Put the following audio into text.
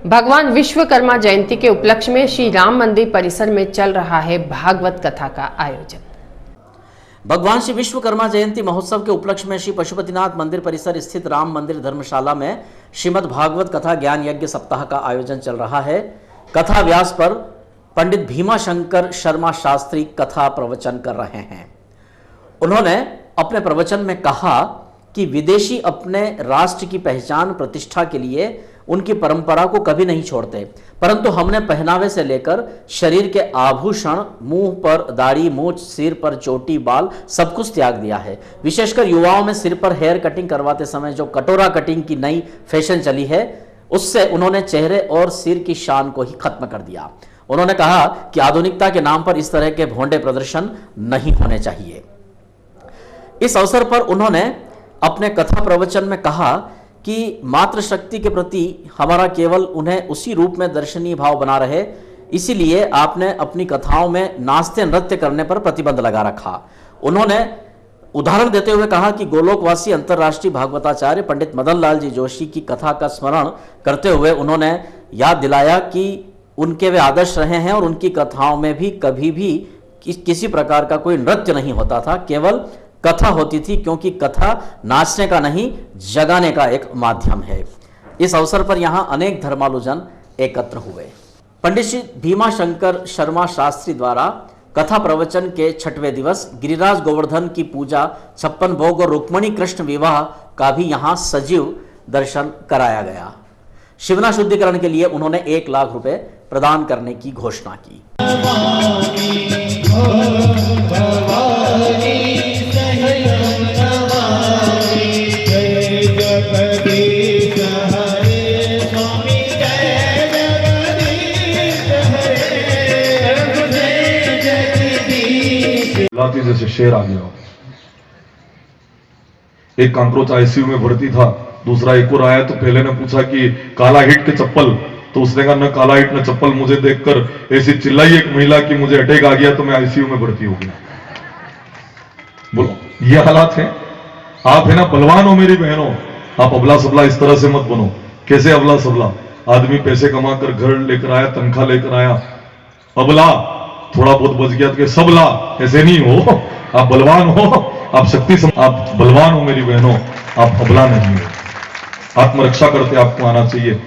भगवान विश्वकर्मा जयंती के उपलक्ष्य में श्री राम मंदिर परिसर में चल रहा है भागवत कथा का आयोजन। भगवान श्री विश्वकर्मा जयंती महोत्सव के उपलक्ष्य में श्री पशुपतिनाथ मंदिर परिसर स्थित राम मंदिर धर्मशाला में श्रीमद् भागवत कथा ज्ञान यज्ञ सप्ताह का आयोजन चल रहा है। कथा व्यास पर पंडित भीमाशंकर शर्मा शास्त्री कथा प्रवचन कर रहे हैं। उन्होंने अपने प्रवचन में कहा कि विदेशी अपने राष्ट्र की पहचान प्रतिष्ठा के लिए उनकी परंपरा को कभी नहीं छोड़ते, परंतु हमने पहनावे से लेकर शरीर के आभूषण, मुंह पर दाढ़ी, मूछ, सिर पर चोटी, बाल सब कुछ त्याग दिया है। विशेषकर युवाओं में सिर पर हेयर कटिंग करवाते समय जो कटोरा कटिंग की नई फैशन चली है, उससे उन्होंने चेहरे और सिर की शान को ही खत्म कर दिया। उन्होंने कहा कि आधुनिकता के नाम पर इस तरह के भोंडे प्रदर्शन नहीं होने चाहिए। इस अवसर पर उन्होंने अपने कथा प्रवचन में कहा कि मातृशक्ति के प्रति हमारा केवल उन्हें उसी रूप में दर्शनीय भाव बना रहे, इसीलिए आपने अपनी कथाओं में नाचते नृत्य करने पर प्रतिबंध लगा रखा। उन्होंने उदाहरण देते हुए कहा कि गोलोकवासी अंतर्राष्ट्रीय भागवताचार्य पंडित मदन लाल जी जोशी की कथा का स्मरण करते हुए उन्होंने याद दिलाया कि उनके वे आदर्श रहे हैं और उनकी कथाओं में भी कभी भी किसी प्रकार का कोई नृत्य नहीं होता था, केवल कथा होती थी, क्योंकि कथा नाचने का नहीं जगाने का एक माध्यम है। इस अवसर पर यहां अनेक धर्मालुजन एकत्र हुए। पंडित श्री भीमाशंकर शर्मा शास्त्री द्वारा कथा प्रवचन के 6वें दिवस गिरिराज गोवर्धन की पूजा, 56 भोग और रुक्मणी कृष्ण विवाह का भी यहां सजीव दर्शन कराया गया। शिवना शुद्धिकरण के लिए उन्होंने 1 लाख रुपए प्रदान करने की घोषणा की। लाती जैसे शेर आ गया। एक कांक्रोच आईसीयू में भर्ती था, दूसरा एक और आया तो पहले ने पूछा कि काला हिट के चप्पल, तो उसने कहा न काला हिट न चप्पल। मुझे देखकर ऐसी चिल्लाई एक महिला कि मुझे अटैक आ गया तो मैं आईसीयू में भर्ती हो गया। बोलो, ये हालात है। आप है ना बलवान हो मेरी बहनों, आप अबला सबला इस तरह से मत बनो। कैसे अबला सबला? आदमी पैसे कमाकर घर लेकर आया, तनख्वाह लेकर आया, अबला थोड़ा बहुत बच गया तो सबला, ऐसे नहीं हो। आप बलवान हो, आप शक्ति आप बलवान हो मेरी बहनों, आप अबला नहीं हो। आत्मरक्षा करते आपको आना चाहिए।